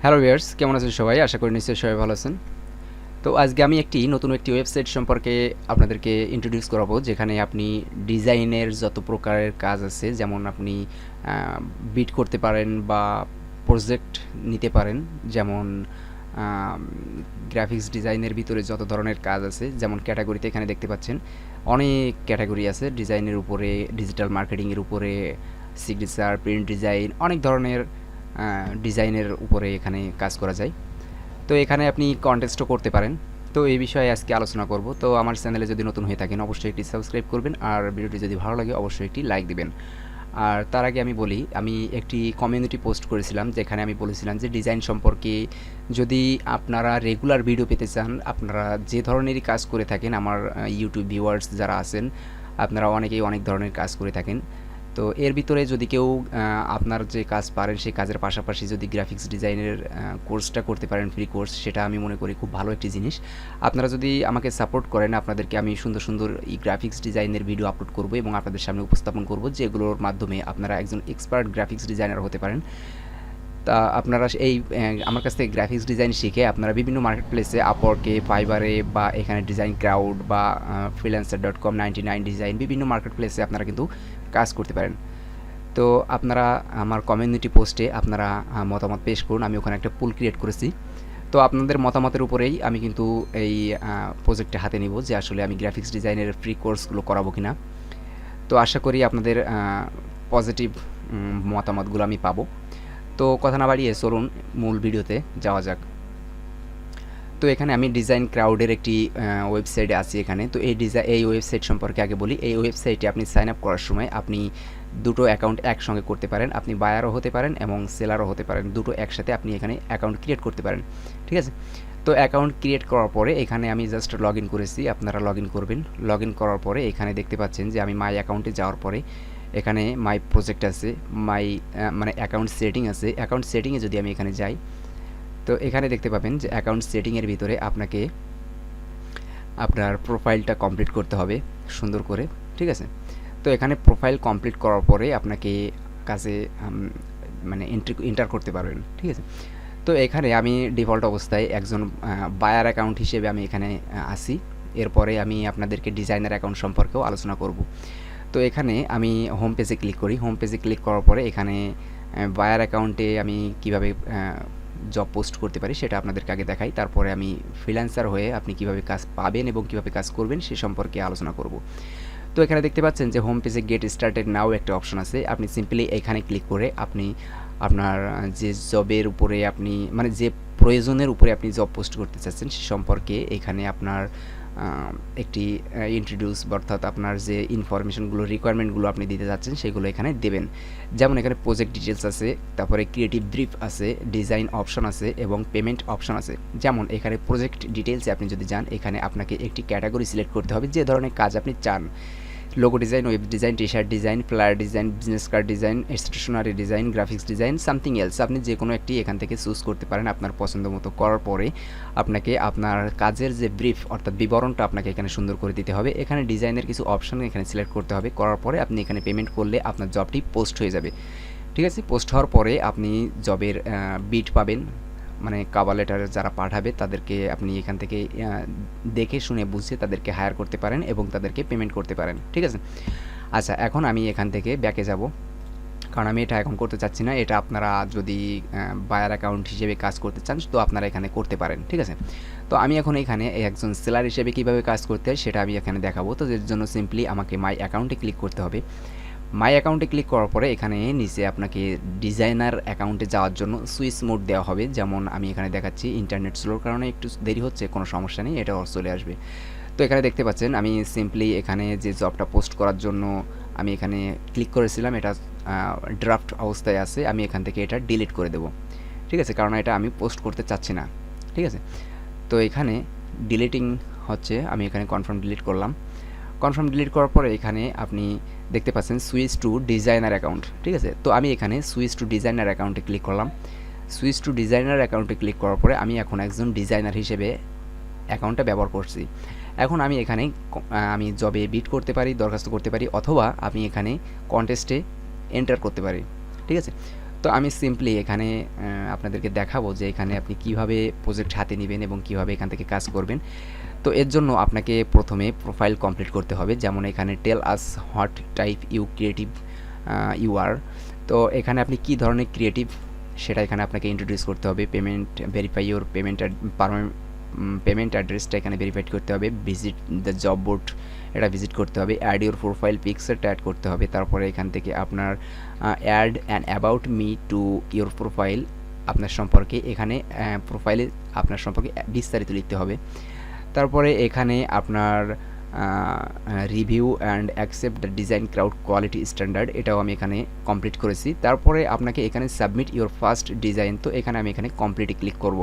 Hello viewers, কেমন আছেন সবাই? আশা করি নিশ্চয়ই সবাই ভালো আছেন। তো আজকে আমি নতুন একটি ওয়েবসাইট সম্পর্কে আপনাদেরকে ইন্ট্রোডিউস করাবো, যেখানে আপনি ডিজাইনের যত প্রকারের কাজ আছে, যেমন আপনি বিড করতে পারেন বা প্রজেক্ট নিতে পারেন। যেমন গ্রাফিক্স ডিজাইনের ভিতরে যত ধরনের কাজ আছে, যেমন ক্যাটাগরিতে এখানে দেখতে পাচ্ছেন অনেক ক্যাটাগরি আছে ডিজাইনের উপরে, ডিজিটাল মার্কেটিংয়ের উপরে, সিগনেচার, প্রিন্ট ডিজাইন, অনেক ধরনের ডিজাইনের উপরে এখানে কাজ করা যায়। তো এখানে আপনি কন্টেস্টও করতে পারেন। তো এই বিষয়ে আজকে আলোচনা করব। তো আমার চ্যানেলে যদি নতুন হয়ে থাকেন অবশ্যই একটি সাবস্ক্রাইব করবেন, আর ভিডিওটি যদি ভালো লাগে অবশ্যই একটি লাইক দিবেন। আর তার আগে আমি বলি, আমি একটি কমিউনিটি পোস্ট করেছিলাম যেখানে আমি বলেছিলাম যে ডিজাইন সম্পর্কে যদি আপনারা রেগুলার ভিডিও পেতে চান, আপনারা যে ধরনেরই কাজ করে থাকেন, আমার ইউটিউব ভিউয়ার্স যারা আছেন আপনারা অনেকেই অনেক ধরনের কাজ করে থাকেন। তো এর ভিতরে যদি কেউ আপনার যে কাজ পারেন সেই কাজের পাশাপাশি যদি গ্রাফিক্স ডিজাইনের কোর্সটা করতে পারেন, ফ্রি কোর্স, সেটা আমি মনে করি খুব ভালো একটি জিনিস। আপনারা যদি আমাকে সাপোর্ট করেন, আপনাদেরকে আমি সুন্দর সুন্দর এই গ্রাফিক্স ডিজাইনের ভিডিও আপলোড করব এবং আপনাদের সামনে উপস্থাপন করব, যেগুলোর মাধ্যমে আপনারা একজন এক্সপার্ট গ্রাফিক্স ডিজাইনার হতে পারেন। তা আপনারা আমার কাছ থেকে গ্রাফিক্স ডিজাইন শিখে আপনারা বিভিন্ন মার্কেট প্লেসে, আপওয়ার্কে, ফাইবারে বা এখানে ডিজাইন ক্রাউড বা freelancer.com, 99 ডিজাইন, বিভিন্ন মার্কেট প্লেসে আপনারা কিন্তু কাজ করতে পারেন। তো আপনারা আমার কমিউনিটি পোস্টে আপনারা মতামত পেশ করুন। আমি ওখানে একটা পুল ক্রিয়েট করেছি। তো আপনাদের মতামতের উপরেই আমি কিন্তু এই প্রজেক্টটা হাতে নিব, যে আসলে আমি গ্রাফিক্স ডিজাইনের ফ্রি কোর্সগুলো করাবো কিনা। তো আশা করি আপনাদের পজিটিভ মতামতগুলো আমি পাবো। তো কথা না বাড়িয়ে চলুন মূল ভিডিওতে যাওয়া যাক। তো এখানে আমি ডিজাইন ক্রাউডের একটি ওয়েবসাইটে আছি এখানে। তো এই ওয়েবসাইট সম্পর্কে আগে বলি। এই ওয়েবসাইটে আপনি সাইন আপ করার সময় আপনি দুটো অ্যাকাউন্ট একসঙ্গে করতে পারেন। আপনি বায়ারও হতে পারেন এবং সেলারও হতে পারেন। দুটো একসাথে আপনি এখানে অ্যাকাউন্ট ক্রিয়েট করতে পারেন, ঠিক আছে? তো অ্যাকাউন্ট ক্রিয়েট করার পরে এখানে আমি জাস্ট লগ ইন করেছি, আপনারা লগ ইন করবেন। লগ ইন করার পরে এখানে দেখতে পাচ্ছেন যে আমি মাই অ্যাকাউন্টে যাওয়ার পরে এখানে মাই প্রজেক্ট আছে, মানে অ্যাকাউন্ট সেটিং আছে। অ্যাকাউন্ট সেটিংয়ে যদি আমি এখানে যাই, তো এখানে দেখতে পাবেন যে অ্যাকাউন্ট সেটিংয়ের ভিতরে আপনাকে আপনার প্রোফাইলটা কমপ্লিট করতে হবে সুন্দর করে, ঠিক আছে? তো এখানে প্রোফাইল কমপ্লিট করার পরে আপনাকে কাজে মানে এন্টার করতে পারবেন, ঠিক আছে? তো এখানে আমি ডিফল্ট অবস্থায় একজন বায়ার অ্যাকাউন্ট হিসেবে আমি এখানে আসি। এরপরে আমি আপনাদেরকে ডিজাইনার অ্যাকাউন্ট সম্পর্কেও আলোচনা করব। তো এখানে আমি হোম পেজে ক্লিক করি। হোম পেজে ক্লিক করার পরে এখানে বায়ার অ্যাকাউন্টে আমি কিভাবে জব পোস্ট করতে পারি সেটা আপনাদেরকে আগে দেখাই। তারপরে আমি ফ্রিল্যান্সার হয়ে আপনি কিভাবে কাজ পাবেন এবং কিভাবে কাজ করবেন সে সম্পর্কে আলোচনা করব। তো এখানে দেখতে পাচ্ছেন যে হোম পেজে গেট স্টার্টেড নাও একটা অপশন আছে। আপনি সিম্পলি এখানে ক্লিক করে আপনি আপনার যে জবের উপরে আপনি মানে যে প্রয়োজনের উপরে আপনি জব পোস্ট করতে চাচ্ছেন সে সম্পর্কে এখানে আপনার একটি ইন্ট্রোডিউস, অর্থাৎ আপনার যে ইনফরমেশনগুলো, রিকোয়ারমেন্টগুলো আপনি দিতে যাচ্ছেন সেগুলো এখানে দেবেন। যেমন এখানে প্রজেক্ট ডিটেলস আছে, তারপরে ক্রিয়েটিভ ব্রিফ আছে, ডিজাইন অপশন আছে এবং পেমেন্ট অপশন আছে। যেমন এখানে প্রজেক্ট ডিটেলসে আপনি যদি যান, এখানে আপনাকে একটি ক্যাটাগরি সিলেক্ট করতে হবে যে ধরনের কাজ আপনি চান। Logo design, web design, T shirt design, flyer design, business card design, stationery design, graphics design, something else, আপনি যে কোনো একটি এখান থেকে চুজ করতে পারেন আপনার পছন্দ মতো। করার পরে আপনাকে আপনার কাজের যে ব্রিফ অর্থাৎ বিবরণটা আপনাকে এখানে সুন্দর করে দিতে হবে। এখানে ডিজাইনের কিছু অপশন এখানে সিলেক্ট করতে হবে। করার পরে আপনি এখানে পেমেন্ট করলে আপনার জবটি পোস্ট হয়ে যাবে, ঠিক আছে? পোস্ট হওয়ার পরে আপনি জবের বিট পাবেন, মানে কভার লেটার যারা পাঠাবে তাদেরকে আপনি এখান থেকে দেখে শুনে বুঝে তাদেরকে হায়ার করতে পারেন এবং তাদেরকে পেমেন্ট করতে পারেন, ঠিক আছে? আচ্ছা, এখন আমি এখান থেকে ব্যাকে যাব, কারণ আমি এটা এখন করতে চাচ্ছি না। এটা আপনারা যদি বায়ার অ্যাকাউন্ট হিসেবে কাজ করতে চান তো আপনারা এখানে করতে পারেন, ঠিক আছে? তো আমি এখন এখানে একজন সেলার হিসেবে কীভাবে কাজ করতে হয় সেটা আমি এখানে দেখাবো। তো এর জন্য সিম্পলি আমাকে মাই অ্যাকাউন্টে ক্লিক করতে হবে। মাই অ্যাকাউন্টে ক্লিক করার পরে এখানে নিচে আপনাকে ডিজাইনার অ্যাকাউন্টে যাওয়ার জন্য সুইচ মোড দেওয়া হবে। যেমন আমি এখানে দেখাচ্ছি, ইন্টারনেট স্লোর কারণে একটু দেরি হচ্ছে, কোনো সমস্যা নেই, এটা চলে আসবে। তো এখানে দেখতে পাচ্ছেন আমি সিম্পলি এখানে যে জবটা পোস্ট করার জন্য আমি এখানে ক্লিক করেছিলাম, এটা ড্রাফট অবস্থায় আছে। আমি এখান থেকে এটা ডিলিট করে দেব, ঠিক আছে? কারণ এটা আমি পোস্ট করতে চাচ্ছি না, ঠিক আছে? তো এখানে ডিলিটিং হচ্ছে, আমি এখানে কনফার্ম ডিলিট করলাম। কনফার্ম ডিলিট করার পরে এখানে আপনি দেখতে পাচ্ছেন সুইচ টু ডিজাইনার অ্যাকাউন্ট, ঠিক আছে? তো আমি এখানে সুইচ টু ডিজাইনার অ্যাকাউন্টে ক্লিক করলাম। সুইচ টু ডিজাইনার অ্যাকাউন্টে ক্লিক করার পরে আমি এখন একজন ডিজাইনার হিসেবে অ্যাকাউন্টটা ব্যবহার করছি। এখন আমি এখানে আমি জবে বিড করতে পারি, দরখাস্ত করতে পারি, অথবা আমি এখানে কন্টেস্টে এন্টার করতে পারি, ঠিক আছে? তো তো আমি সিম্পলি এখানে আপনাদেরকে দেখাবো যে এখানে আপনি কিভাবে প্রজেক্ট হাতে নেবেন এবং কিভাবে এখান থেকে কাজ করবেন। তো এর জন্য আপনাকে প্রথমে প্রোফাইল কমপ্লিট করতে হবে, যেমন এখানে tell us what type you creative you are. তো এখানে আপনি কি ধরনের ক্রিয়েটিভ সেটা এখানে আপনাকে ইন্ট্রোডিউস করতে হবে। পেমেন্ট, ভেরিফাই ইউর পেমেন্ট অ্যাড্রেসটা এখানে ভেরিফাইড করতে হবে। ভিজিট দ্য জব বোর্ড, এটা ভিজিট করতে হবে। অ্যাড ইউর প্রোফাইল পিকচারটা অ্যাড করতে হবে। তারপরে এখান থেকে আপনার add and about me to your profile, আপনার সম্পর্কে এখানে প্রোফাইলে আপনার সম্পর্কে বিস্তারিত লিখতে হবে। তারপরে এখানে আপনার review and accept the design crowd quality standard, এটাও আমি এখানে কমপ্লিট করেছি। তারপরে আপনাকে এখানে সাবমিট ইউর ফার্স্ট ডিজাইন, তো এখানে আমি এখানে কমপ্লিটে ক্লিক করব।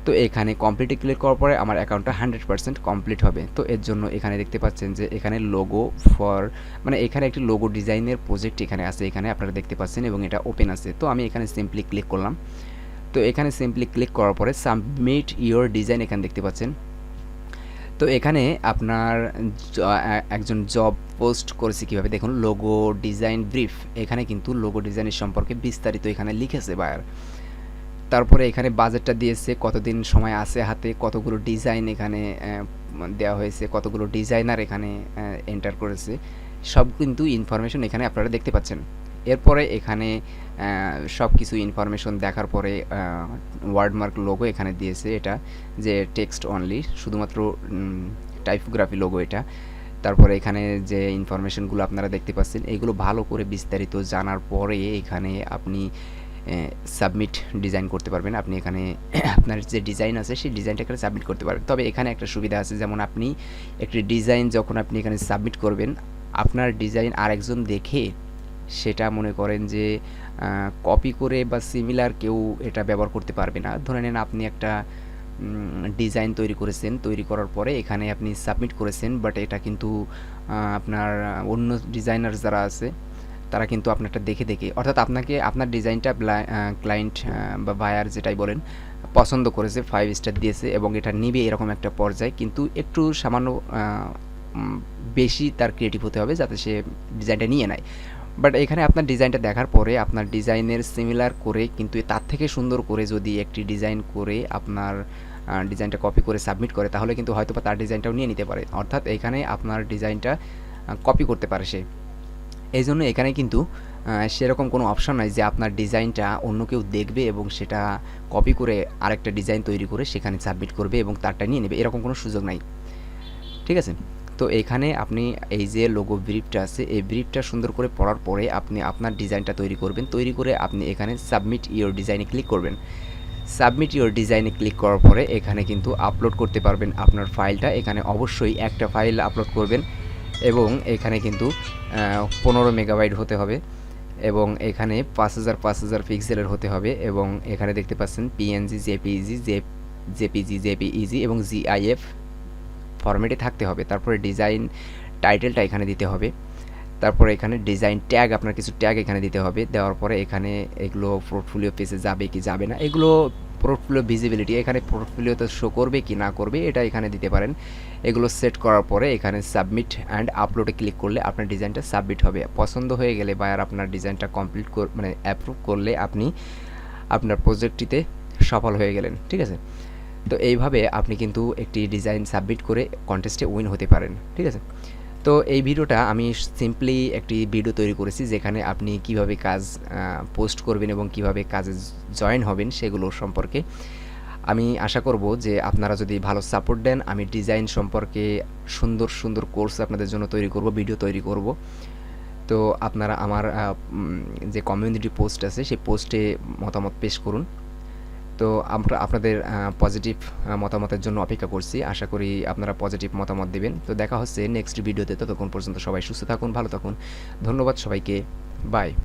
তো এখানে কমপ্লিটে ক্লিক করার পরে আমার অ্যাকাউন্টটা 100% কমপ্লিট হবে। তো এর জন্য এখানে দেখতে পাচ্ছেন যে এখানে লোগো মানে এখানে একটি লোগো ডিজাইনের প্রজেক্ট এখানে আছে, এখানে আপনারা দেখতে পাচ্ছেন এবং এটা ওপেন আছে। তো আমি এখানে সিম্পলি ক্লিক করলাম। তো এখানে সিম্পলি ক্লিক করার পরে সাবমিট ইউর ডিজাইন এখানে দেখতে পাচ্ছেন। তো এখানে আপনার একজন জব পোস্ট করেছে কীভাবে দেখুন, লোগো ডিজাইন ব্রিফ, এখানে কিন্তু লোগো ডিজাইনের সম্পর্কে বিস্তারিত এখানে লিখেছে বায়ার। তারপরে এখানে বাজেটটা দিয়েছে, কতদিন সময় আছে হাতে, কতগুলো ডিজাইন এখানে দেওয়া হয়েছে, কতগুলো ডিজাইনার এখানে এন্টার করেছে, সব কিন্তু ইনফরমেশন এখানে আপনারা দেখতে পাচ্ছেন। এরপরে এখানে সব কিছু ইনফরমেশন দেখার পরে ওয়ার্ডমার্ক লোগো এখানে দিয়েছে, এটা যে টেক্সট অনলি, শুধুমাত্র টাইপোগ্রাফি লোগো এটা। তারপরে এখানে যে ইনফরমেশনগুলো আপনারা দেখতে পাচ্ছেন, এগুলো ভালো করে বিস্তারিত জানার পরে এখানে আপনি সাবমিট ডিজাইন করতে পারবেন। আপনি এখানে আপনার যে ডিজাইন আছে সেই ডিজাইনটা এখানে সাবমিট করতে পারবেন। তবে এখানে একটা সুবিধা আছে, যেমন আপনি একটি ডিজাইন যখন আপনি এখানে সাবমিট করবেন, আপনার ডিজাইন আরেকজন দেখে সেটা মনে করেন যে কপি করে বা সিমিলার কেউ এটা ব্যবহার করতে পারবে না। ধরে নেন আপনি একটা ডিজাইন তৈরি করেছেন, তৈরি করার পরে এখানে আপনি সাবমিট করেছেন, বাট এটা কিন্তু আপনার অন্য ডিজাইনার যারা আছে তারা কিন্তু আপনারটা দেখে অর্থাৎ আপনাকে আপনার ডিজাইনটা ক্লায়েন্ট বা বায়ার যেটাই বলেন পছন্দ করেছে, 5 স্টার দিয়েছে এবং এটা নিবে এরকম একটা পর্যায়ে, কিন্তু একটু সামান্য বেশি তার ক্রিয়েটিভ হতে হবে যাতে সে ডিজাইনটা নিয়ে নেয়। বাট এখানে আপনার ডিজাইনটা দেখার পরে আপনার ডিজাইনের সিমিলার করে কিন্তু তার থেকে সুন্দর করে যদি একটি ডিজাইন করে আপনার ডিজাইনটা কপি করে সাবমিট করে, তাহলে কিন্তু হয়তো বা তার ডিজাইনটাও নিয়ে নিতে পারে, অর্থাৎ এখানে আপনার ডিজাইনটা কপি করতে পারে সে। এই জন্য এখানে কিন্তু সেরকম কোনো অপশন নাই যে আপনার ডিজাইনটা অন্য কেউ দেখবে এবং সেটা কপি করে আরেকটা ডিজাইন তৈরি করে সেখানে সাবমিট করবে এবং তারটা নিয়ে নেবে, এরকম কোনো সুযোগ নাই। ঠিক আছে, তো এখানে আপনি এই যে লোগো ব্রিফটা আছে, এই ব্রিফটা সুন্দর করে পড়ার পরে আপনি আপনার ডিজাইনটা তৈরি করবেন। তৈরি করে আপনি এখানে সাবমিট ইওর ডিজাইনে ক্লিক করবেন। সাবমিট ইওর ডিজাইনে ক্লিক করার পরে এখানে কিন্তু আপলোড করতে পারবেন আপনার ফাইলটা। এখানে অবশ্যই একটা ফাইল আপলোড করবেন এবং এখানে কিন্তু 15 মেগাবাইট হতে হবে এবং এখানে 5000 পিক্সেলের হতে হবে এবং এখানে দেখতে পাচ্ছেন পিএনজি, জেপিজি এবং জিআইএফ ফরম্যাটে থাকতে হবে। তারপরে ডিজাইন টাইটেলটা এখানে দিতে হবে। তারপরে এখানে ডিজাইন ট্যাগ, আপনার কিছু ট্যাগ এখানে দিতে হবে। দেওয়ার পরে এখানে এগুলো পোর্টফোলিও পেজে যাবে কি যাবে না, এগুলো পোর্টফোলিও ভিজিবিলিটি, এখানে পোর্টফোলিওতে শো করবে কি না করবে এটা এখানে দিতে পারেন। এগুলো সেট করার পরে এখানে সাবমিট অ্যান্ড আপলোডে ক্লিক করলে আপনার ডিজাইনটা সাবমিট হবে। পছন্দ হয়ে গেলে বায়ার আপনার ডিজাইনটা কমপ্লিট মানে অ্যাপ্রুভ করলে আপনি আপনার প্রজেক্টটিতে সফল হয়ে গেলেন। ঠিক আছে, তো এইভাবে আপনি কিন্তু একটি ডিজাইন সাবমিট করে কন্টেস্টে উইন হতে পারেন। ঠিক আছে, তো এই ভিডিওটা আমি সিম্পলি একটি ভিডিও তৈরি করেছি যেখানে আপনি কিভাবে কাজ পোস্ট করবেন এবং কিভাবে কাজে জয়েন হবেন সেগুলো সম্পর্কে। আমি আশা করব যে আপনারা যদি ভালো সাপোর্ট দেন, আমি ডিজাইন সম্পর্কে সুন্দর সুন্দর কোর্স আপনাদের জন্য তৈরি করব, ভিডিও তৈরি করব। তো আপনারা আমার যে কমিউনিটি পোস্ট আছে সেই পোস্টে মতামত পেশ করুন। তো আমরা আপনাদের পজিটিভ মতামতের জন্য অপেক্ষা করছি। আশা করি আপনারা পজিটিভ মতামত দেবেন। তো দেখা হচ্ছে নেক্সট ভিডিওতে। ততক্ষণ পর্যন্ত সবাই সুস্থ থাকুন, ভালো থাকুন। ধন্যবাদ সবাইকে, বাই।